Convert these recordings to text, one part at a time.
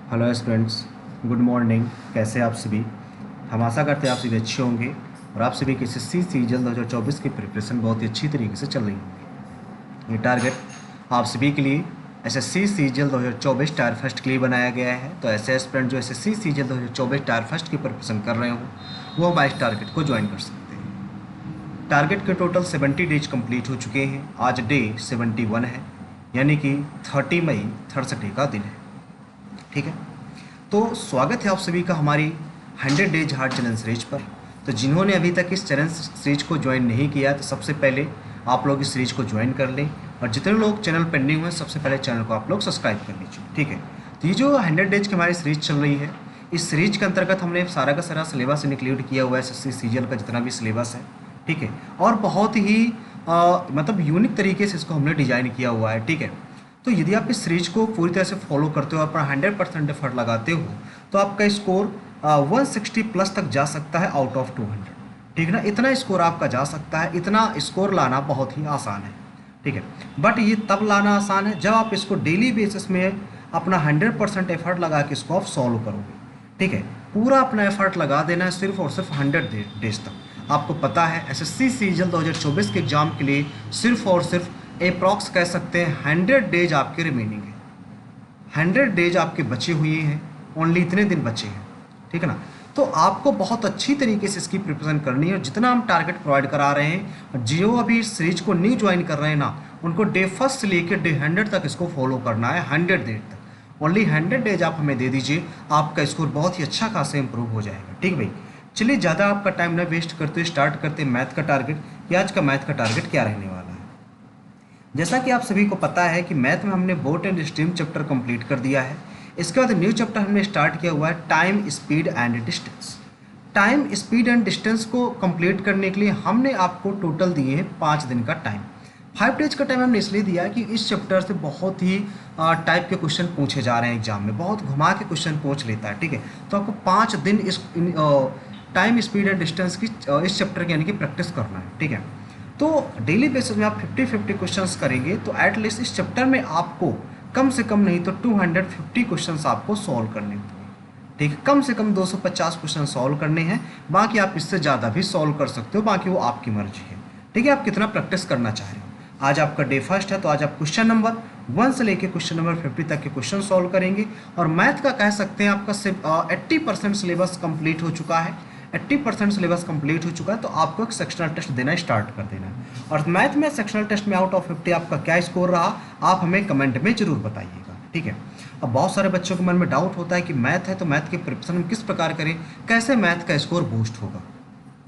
Hello students, good morning. कैसे आप सभी? हम आशा करते हैं आप सभी अच्छे होंगे और आप सभी की एसएससी सीजन 2024 की प्रिपरेशन बहुत ही अच्छी तरीके से चल रही होगी। ये टारगेट आप सभी के लिए एसएससी सीजन 2024 टायर फर्स्ट के लिए बनाया गया है। तो ऐसे एस्पिरेंट जो एसएससी सीजन 2024 टायर फर्स्ट की प्रिपरेशन कर रहे हो वो हमारे इस टारगेट को ज्वाइन कर सकते हैं। टारगेट के टोटल 70 डेज कंप्लीट हो चुके हैं। आज डे 71 है, यानी कि 30 मई थर्सडे का दिन है। ठीक है, तो स्वागत है आप सभी का हमारी 100 डेज हार्ड चैलेंज सीरीज पर। तो जिन्होंने अभी तक इस चैलेंज सीरीज को ज्वाइन नहीं किया तो सबसे पहले आप लोग इस सीरीज को ज्वाइन कर लें, और जितने लोग चैनल पर न्यू हैं सबसे पहले चैनल को आप लोग सब्सक्राइब कर लीजिए। ठीक है, तो ये जो 100 डेज की हमारी सीरीज चल रही है, इस सीरीज के अंतर्गत हमने सारा का सारा सिलेबस इंक्लूड किया हुआ है, एसएससी सीजीएल का जितना भी सिलेबस है। ठीक है, और बहुत ही मतलब यूनिक तरीके से इसको हमने डिजाइन किया हुआ है। ठीक है, तो यदि आप इस सीरीज को पूरी तरह से फॉलो करते हो, अपना 100% एफर्ट लगाते हो, तो आपका स्कोर 160 प्लस तक जा सकता है आउट ऑफ 200। ठीक है ना, इतना स्कोर आपका जा सकता है। इतना स्कोर लाना बहुत ही आसान है। ठीक है, बट ये तब लाना आसान है जब आप इसको डेली बेसिस में अपना 100% एफर्ट लगा के इसको आप सॉल्व करोगे। ठीक है, पूरा अपना एफर्ट लगा देना है सिर्फ और सिर्फ 100 डेज तक। आपको पता है एसएससी सीजीएल 2024 के एग्जाम के लिए सिर्फ और सिर्फ अप्रॉक्स कह सकते हैं 100 डेज आपके रिमेनिंग है। 100 डेज आपके बचे हुए हैं, ओनली इतने दिन बचे हैं। ठीक है ना, तो आपको बहुत अच्छी तरीके से इसकी प्रिपरेशन करनी है। और जितना हम टारगेट प्रोवाइड करा रहे हैं, जो अभी इस सीरीज को न्यू ज्वाइन कर रहे हैं ना, उनको डे फर्स्ट से लेकर डे 100 तक इसको फॉलो करना है। 100 डेज तक, ओनली 100 डेज आप हमें दे दीजिए, आपका स्कोर बहुत ही अच्छा खासा इंप्रूव हो जाएगा। ठीक भाई, चलिए ज़्यादा आपका टाइम ना वेस्ट करते हुए स्टार्ट करते हैं मैथ का टारगेट, कि आज का मैथ का टारगेट क्या रहने वाला है। जैसा कि आप सभी को पता है कि मैथ में हमने boat and stream chapter complete कर दिया है। इसके बाद न्यू चैप्टर हमने स्टार्ट किया हुआ है time, speed and distance. Time, speed and distance को कंप्लीट करने के लिए हमने आपको टोटल दिए हैं 5 दिन का टाइम। 5 डेज का टाइम हमने इसलिए दिया है कि इस चैप्टर से बहुत ही टाइप के क्वेश्चन पूछे जा रहे हैं एग्जाम में, बहुत घुमा के क्वेश्चन पूछ लेता है। ठीक है, तो आपको 5 दिन इस टाइम, स्पीड एंड डिस्टेंस की इस चैप्टर की यानी कि प्रैक्टिस करना है। ठीक है, तो डेली बेसिस में आप 50-50 क्वेश्चंस करेंगे तो एटलीस्ट इस चैप्टर में आपको कम से कम नहीं तो 250 क्वेश्चंस आपको सॉल्व करने होंगे। ठीक है, कम से कम 250 क्वेश्चन सॉल्व करने हैं, बाकी आप इससे ज़्यादा भी सॉल्व कर सकते हो, बाकी वो आपकी मर्जी है। ठीक है, आप कितना प्रैक्टिस करना चाह रहे हो। आज आपका डे फर्स्ट है, तो आज आप क्वेश्चन नंबर 1 से लेकर क्वेश्चन नंबर 50 तक के क्वेश्चन सॉल्व करेंगे। और मैथ का कह सकते हैं आपका 80% सिलेबस कंप्लीट हो चुका है। 80% सिलेबस कंप्लीट हो चुका है, तो आपको एक सेक्शनल टेस्ट देना स्टार्ट कर देना है। और मैथ में सेक्शनल टेस्ट में आउट ऑफ 50 आपका क्या स्कोर रहा, आप हमें कमेंट में जरूर बताइएगा। ठीक है, अब बहुत सारे बच्चों के मन में डाउट होता है कि मैथ है तो मैथ की प्रिपरेशन हम किस प्रकार करें, कैसे मैथ का स्कोर बूस्ट होगा।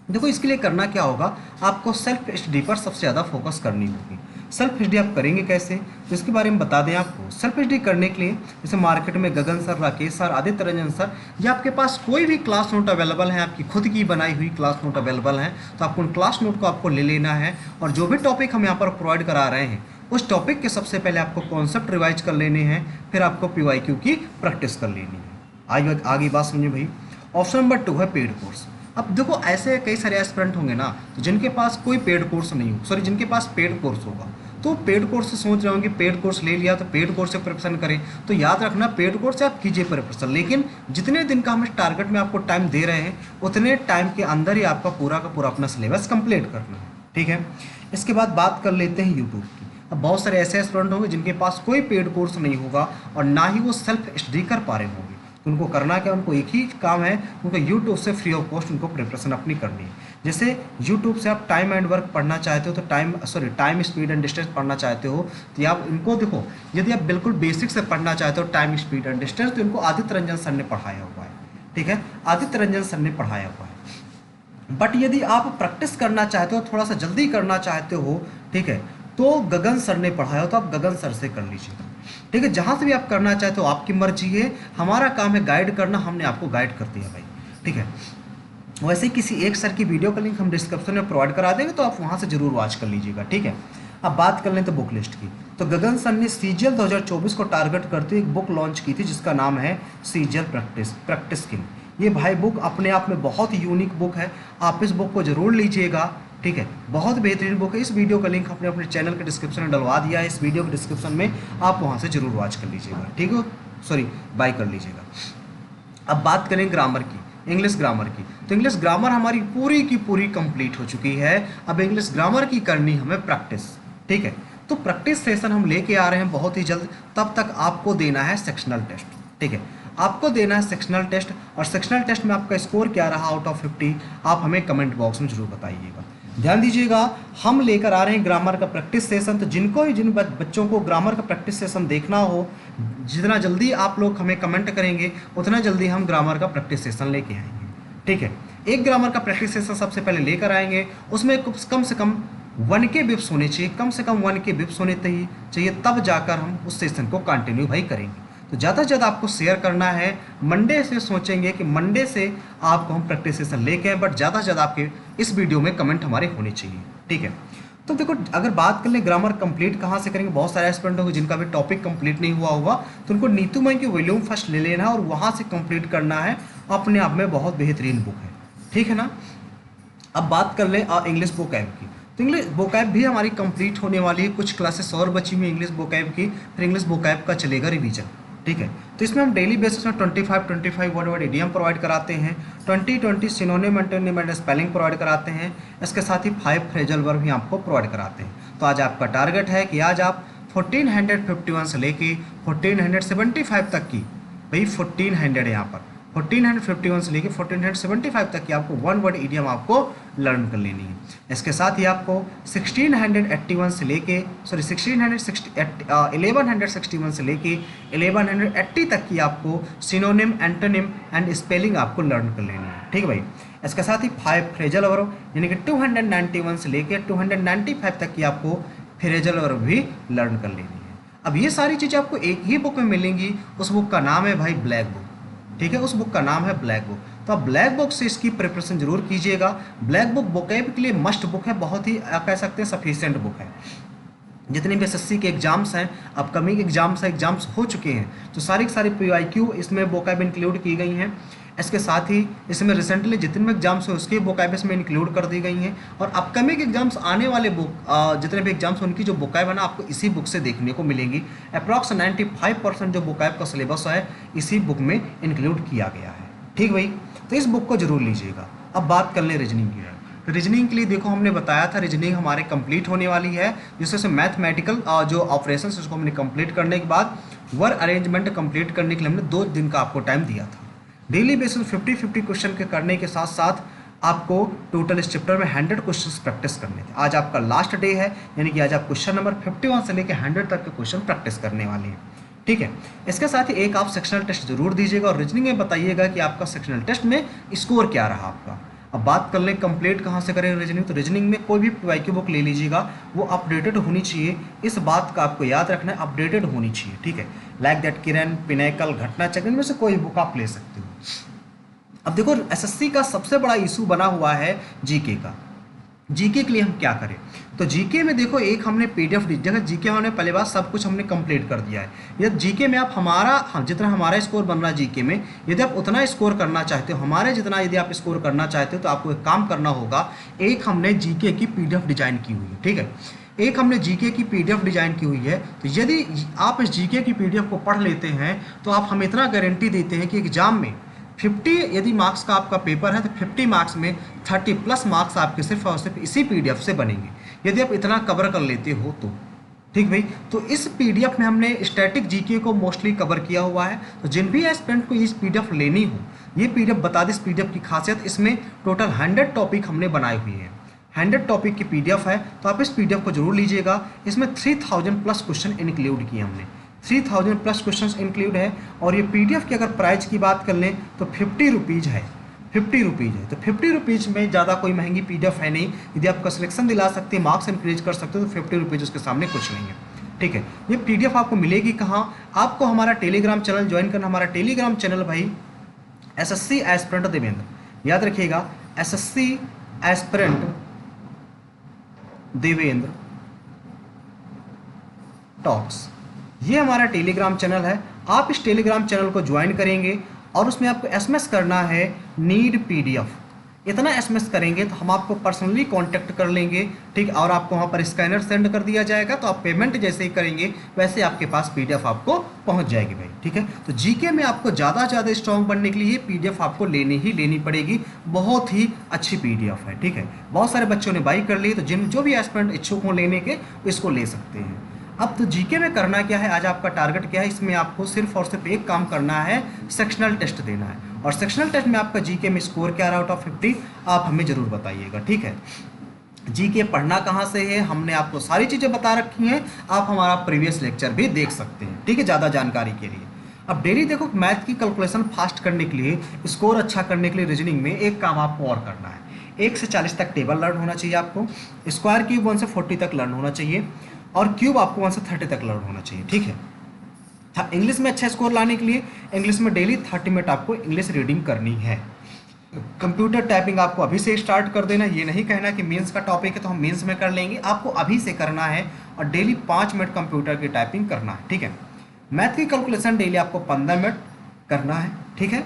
देखो, इसके लिए करना क्या होगा, आपको सेल्फ स्टडी पर सबसे ज़्यादा फोकस करनी होगी। सेल्फ स्टडी आप करेंगे कैसे, तो इसके बारे में बता दें आपको। सेल्फ स्टडी करने के लिए जैसे मार्केट में Gagan sir, Rakesh sir, Aditya Ranjan sir, या आपके पास कोई भी क्लास नोट अवेलेबल है, आपकी खुद की बनाई हुई क्लास नोट अवेलेबल है, तो आपको उन क्लास नोट को आपको ले लेना है। और जो भी टॉपिक हम यहाँ पर प्रोवाइड करा रहे हैं, उस टॉपिक के सबसे पहले आपको कॉन्सेप्ट रिवाइज कर लेने हैं, फिर आपको पीवाईक्यू की प्रैक्टिस कर लेनी है। आगे बात समझिए भाई। ऑप्शन नंबर 2 है पेड कोर्स। अब देखो, ऐसे कई सारे एस्पिरेंट होंगे ना, तो जिनके पास कोई पेड कोर्स नहीं हो, सॉरी जिनके पास पेड कोर्स होगा, तो पेड कोर्स से सोच रहे होंगे पेड कोर्स ले लिया तो पेड कोर्स से प्रिपरेशन करें। तो याद रखना, पेड कोर्स से आप कीजिए प्रिपरेशन, लेकिन जितने दिन का हम इस टारगेट में आपको टाइम दे रहे हैं, उतने टाइम के अंदर ही आपका पूरा का पूरा अपना सिलेबस कंप्लीट करना है। ठीक है, इसके बाद बात कर लेते हैं यूट्यूब की। अब बहुत सारे ऐसे स्टूडेंट होंगे जिनके पास कोई पेड कोर्स नहीं होगा और ना ही वो सेल्फ स्टडी कर पा रहे होंगे। तो उनको करना क्या, उनको एक ही काम है, उनको यूट्यूब से फ्री ऑफ कॉस्ट उनको प्रिपरेशन अपनी करनी है। जैसे यूट्यूब से आप टाइम एंड वर्क पढ़ना चाहते हो, तो टाइम, स्पीड एंड डिस्टेंस पढ़ना चाहते हो, तो आप इनको देखो, यदि आप बिल्कुल बेसिक से पढ़ना चाहते हो टाइम, स्पीड एंड डिस्टेंस, तो इनको आदित्य रंजन सर ने पढ़ाया हुआ है। ठीक है, आदित्य रंजन सर ने पढ़ाया हुआ है। बट यदि आप प्रैक्टिस करना चाहते हो, थोड़ा सा जल्दी करना चाहते हो, ठीक है, तो गगन सर ने पढ़ाया हो, तो आप गगन सर से कर लीजिएगा। ठीक है, जहाँ से भी आप करना चाहते हो आपकी मर्जी है, हमारा काम है गाइड करना, हमने आपको गाइड कर दिया भाई। ठीक है, वैसे ही किसी एक सर की वीडियो का लिंक हम डिस्क्रिप्शन में प्रोवाइड करा देंगे, तो आप वहाँ से जरूर वॉच कर लीजिएगा। ठीक है, अब बात कर लें तो बुक लिस्ट की। तो गगन सर ने सीजीएल 2024 को टारगेट करते हुए एक बुक लॉन्च की थी, जिसका नाम है सीजीएल प्रैक्टिस किंग। ये भाई बुक अपने आप में बहुत यूनिक बुक है, आप इस बुक को जरूर लीजिएगा। ठीक है, बहुत बेहतरीन बुक है। इस वीडियो का लिंक अपने चैनल के डिस्क्रिप्शन में डलवा दिया है, इस वीडियो के डिस्क्रिप्शन में आप वहाँ से जरूर वॉच कर लीजिएगा। ठीक है, सॉरी बाय कर लीजिएगा। अब बात करें ग्रामर की, इंग्लिश ग्रामर की, तो इंग्लिश ग्रामर हमारी पूरी की पूरी कंप्लीट हो चुकी है। अब इंग्लिश ग्रामर की करनी हमें प्रैक्टिस, ठीक है। तो प्रैक्टिस सेशन हम लेके आ रहे हैं बहुत ही जल्द। तब तक आपको देना है सेक्शनल टेस्ट, ठीक है। आपको देना है सेक्शनल टेस्ट, और सेक्शनल टेस्ट में आपका स्कोर क्या रहा आउट ऑफ 50 आप हमें कमेंट बॉक्स में जरूर बताइएगा। ध्यान दीजिएगा, हम लेकर आ रहे हैं ग्रामर का प्रैक्टिस सेशन। तो जिन बच्चों को ग्रामर का प्रैक्टिस सेशन देखना हो, जितना जल्दी आप लोग हमें कमेंट करेंगे उतना जल्दी हम ग्रामर का प्रैक्टिस सेशन लेके आएंगे, ठीक है। एक ग्रामर का प्रैक्टिस सेशन सबसे पहले लेकर आएंगे, उसमें कम से कम 1 के बिप्स होने चाहिए, कम से कम 1 के बिप्स होने चाहिए, तब जाकर हम उस सेशन को कंटिन्यू भाई करेंगे। तो ज़्यादा से ज़्यादा आपको शेयर करना है। मंडे से सोचेंगे कि मंडे से आपको हम प्रैक्टिस सेशन लेके आए, बट ज़्यादा से ज़्यादा आपके इस वीडियो में कमेंट हमारे होने चाहिए, ठीक है। तो देखो, अगर बात कर लें ग्रामर कंप्लीट कहाँ से करेंगे, बहुत सारे एस्पिरेंट होंगे जिनका भी टॉपिक कंप्लीट नहीं हुआ होगा, तो उनको नीतू मई की वॉल्यूम फर्स्ट ले लेना है और वहाँ से कंप्लीट करना है। अपने आप में बहुत बेहतरीन बुक है, ठीक है ना। अब बात कर लें इंग्लिश वोकैब की, तो इंग्लिश वोकैब भी हमारी कंप्लीट होने वाली है। कुछ क्लासेस और बची हुई इंग्लिश वोकैब की, फिर इंग्लिश वोकैब का चलेगा रिवीजन, ठीक है। तो इसमें हम डेली बेसिस में 25 वर्ड इडियम प्रोवाइड कराते हैं, 20 synonym antonym and spelling provide कराते हैं। इसके साथ ही 5 फ्रेजल वर्ब भी आपको प्रोवाइड कराते हैं। तो आज आपका टारगेट है कि आज आप 1451 से लेके 1475 तक की, भाई 1400 है यहाँ पर, 1451 से लेके 1475 तक की आपको 1 वर्ड इडियम आपको लर्न कर लेनी है। इसके साथ ही आपको 1161 से लेके 1161 से लेके 1180 तक की आपको सिनोनिम एंटोनिम एंड स्पेलिंग आपको लर्न कर लेनी है, ठीक है भाई। इसके साथ ही 5 फ्रेजल वर्ब, यानी कि 291 से लेके 295 तक की आपको फ्रेजल वर्ब भी लर्न कर लेनी है। अब ये सारी चीज़ें आपको एक ही बुक में मिलेंगी। उस बुक का नाम है भाई ब्लैक बुक, ठीक है। उस बुक का नाम है ब्लैक बुक। तो आप ब्लैक बुक से इसकी प्रिपरेशन जरूर कीजिएगा। ब्लैक बुक वोकैब के लिए मस्ट बुक है, बहुत ही आप कह सकते हैं सफिशिएंट बुक है। जितने भी एसएससी के एग्जाम्स हैं, अपकमिंग एग्जाम्स हो चुके हैं, तो सारी की सारी PYQ इसमें वोकैब इंक्लूड की गई हैं। इसके साथ ही इसमें रिसेंटली जितने भी एग्जाम्स हुए उसके वोकैब इसमें इंक्लूड कर दी गई हैं। और अपकमिंग एग्जाम्स आने वाले जितने भी एग्जाम्स उनकी जो वोकैब है ना, आपको इसी बुक से देखने को मिलेंगी। अप्रॉक्स 95% जो वोकैब का सिलेबस है इसी बुक में इंक्लूड किया गया है, ठीक भाई। तो इस बुक को जरूर लीजिएगा। अब बात कर लें रीजनिंग की। तो रीजनिंग के लिए देखो, हमने बताया था रीजनिंग हमारे कंप्लीट होने वाली है, जिससे मैथमेटिकल जो ऑपरेशन उसको हमने कंप्लीट करने के बाद वर्ड अरेंजमेंट कंप्लीट करने के लिए हमने 2 दिन का आपको टाइम दिया था। डेली बेसिस 50-50 क्वेश्चन के करने के साथ साथ आपको टोटल इस चैप्टर में 100 क्वेश्चन प्रैक्टिस करने थे। आज आपका लास्ट डे है, यानी कि आज आप क्वेश्चन नंबर 51 से लेकर 100 तक के क्वेश्चन प्रैक्टिस करने वाले हैं, ठीक है। इसके साथ ही एक आप सेक्शनल टेस्ट जरूर दीजिएगा और रीजनिंग में बताइएगा कि आपका सेक्शनल टेस्ट में स्कोर क्या रहा आपका। अब बात कर लें कंप्लीट कहाँ से करें रीजनिंग, तो रीजनिंग में कोई भी PYQ बुक ले लीजिएगा, वो अपडेटेड होनी चाहिए। इस बात का आपको याद रखना है, अपडेटेड होनी चाहिए, ठीक है। लाइक दैट किरण, पिनेकल, घटना चक्र, इनमें से कोई बुक आप ले सकते हो। अब देखो, एसएससी का सबसे बड़ा इशू बना हुआ है जीके का। जीके के लिए हम क्या करें, तो जीके में देखो एक हमने PDF दी, जगह जीके हमने पहले बार सब कुछ हमने कंप्लीट कर दिया है। यदि जीके में आप जितना हमारा स्कोर बन रहा है जीके में, यदि आप उतना स्कोर करना चाहते हो, हमारे जितना यदि आप स्कोर करना चाहते हो, तो आपको एक काम करना होगा। एक हमने जीके की PDF डिजाइन की हुई है, ठीक है। एक हमने जीके की PDF डिजाइन की हुई है। तो यदि आप इस जीके की PDF को पढ़ लेते हैं तो आप हम इतना गारंटी देते हैं कि एग्जाम में 50 यदि मार्क्स का आपका पेपर है तो 50 मार्क्स में 30+ मार्क्स आपके सिर्फ और सिर्फ इसी PDF से बनेंगे, यदि आप इतना कवर कर लेते हो तो, ठीक भाई। तो इस PDF में हमने स्टैटिक जीके को मोस्टली कवर किया हुआ है। तो जिन भी एस्पिरेंट को इस PDF लेनी हो, ये PDF बता दें। इस PDF की खासियत, इसमें टोटल 100 टॉपिक हमने बनाए हुए हैं, 100 टॉपिक की PDF है। तो आप इस PDF को जरूर लीजिएगा। इसमें 3000+ क्वेश्चन इंक्लूड किए हमने, 3000+ क्वेश्चंस इंक्लूड है। और ये PDF की अगर प्राइस की बात कर लें तो 50 रुपीज़ है, 50 रुपीज़ है। तो 50 रुपीज़ में ज़्यादा कोई महंगी PDF है नहीं। यदि आपका सिलेक्शन दिला सकते हैं, मार्क्स इंक्रीज कर सकते हो, तो 50 रुपीज़ उसके सामने कुछ नहीं है, ठीक है। ये PDF आपको मिलेगी कहाँ, आपको हमारा टेलीग्राम चैनल ज्वाइन करना। हमारा टेलीग्राम चैनल भाई SSC एस्पिरेंट देवेंद्र, याद रखिएगा, SSC एस्पिरेंट देवेंद्र टॉक्स, ये हमारा टेलीग्राम चैनल है। आप इस टेलीग्राम चैनल को ज्वाइन करेंगे और उसमें आपको SMS करना है नीड PDF। इतना एसएमएस करेंगे तो हम आपको पर्सनली कांटेक्ट कर लेंगे, ठीक। और आपको वहाँ पर स्कैनर सेंड कर दिया जाएगा, तो आप पेमेंट जैसे ही करेंगे वैसे आपके पास पीडीएफ आपको पहुँच जाएगी भाई, ठीक है। तो जीके में आपको ज़्यादा से ज़्यादा स्ट्रॉन्ग बनने के लिए ये पीडीएफ आपको लेनी पड़ेगी। बहुत ही अच्छी पीडीएफ है, ठीक है। बहुत सारे बच्चों ने बाई कर ली, तो जो भी एस्पिरेंट इच्छुक हों लेने के इसको ले सकते हैं। अब तो जीके में करना क्या है, आज आपका टारगेट क्या है, इसमें आपको सिर्फ और सिर्फ एक काम करना है, सेक्शनल टेस्ट देना है। और सेक्शनल टेस्ट में आपका जीके में स्कोर क्या रहा आउट ऑफ 50, आप हमें ज़रूर बताइएगा, ठीक है। जीके पढ़ना कहाँ से है, हमने आपको सारी चीज़ें बता रखी हैं, आप हमारा प्रीवियस लेक्चर भी देख सकते हैं, ठीक है, ज़्यादा जानकारी के लिए। अब डेली देखो, मैथ की कैलकुलेशन फास्ट करने के लिए, स्कोर अच्छा करने के लिए रीजनिंग में एक काम आपको और करना है। 1 से 40 तक टेबल लर्न होना चाहिए आपको, स्क्वायर क्यूब 1 से 40 तक लर्न होना चाहिए, और क्यूब आपको 1 से 30 तक लर्न होना चाहिए, ठीक है। इंग्लिश में अच्छा स्कोर लाने के लिए इंग्लिश में डेली 30 मिनट आपको इंग्लिश रीडिंग करनी है। कंप्यूटर टाइपिंग आपको अभी से स्टार्ट कर देना, ये नहीं कहना कि मेंस का टॉपिक है तो हम मेंस में कर लेंगे, आपको अभी से करना है। और डेली 5 मिनट कंप्यूटर की टाइपिंग करना है, ठीक है। मैथ की कैलकुलेशन डेली आपको 15 मिनट करना है, ठीक है।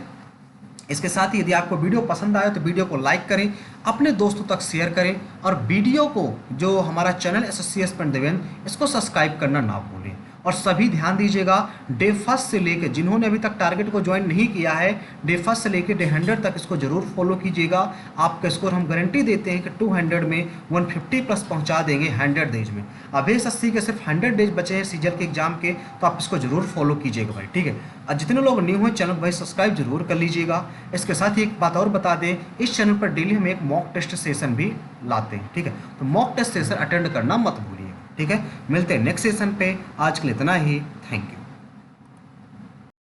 इसके साथ ही यदि आपको वीडियो पसंद आए तो वीडियो को लाइक करें, अपने दोस्तों तक शेयर करें, और वीडियो को जो हमारा चैनल SSC एस्पिरेंट देवेंद्र, इसको सब्सक्राइब करना ना भूलें। और सभी ध्यान दीजिएगा, डे फर्स्ट से लेकर, जिन्होंने अभी तक टारगेट को ज्वाइन नहीं किया है, डे फर्स्ट से लेकर डे 100 तक इसको जरूर फॉलो कीजिएगा। आपका स्कोर हम गारंटी देते हैं कि 200 में 150 प्लस पहुंचा देंगे 100 डेज में। अभी SSC के सिर्फ 100 डेज बचे हैं सीजन के एग्जाम के, तो आप इसको जरूर फॉलो कीजिएगा भाई, ठीक है। और जितने लोग न्यू हैं चैनल भाई सब्सक्राइब जरूर कर लीजिएगा। इसके साथ ही एक बात और बता दें, इस चैनल पर डेली हम एक मॉक टेस्ट सेशन भी लाते हैं, ठीक है। तो मॉक टेस्ट सेशन अटेंड करना मत भूलिए, ठीक है। मिलते हैं नेक्स्ट सेशन पे, आज के लिए इतना ही, थैंक यू।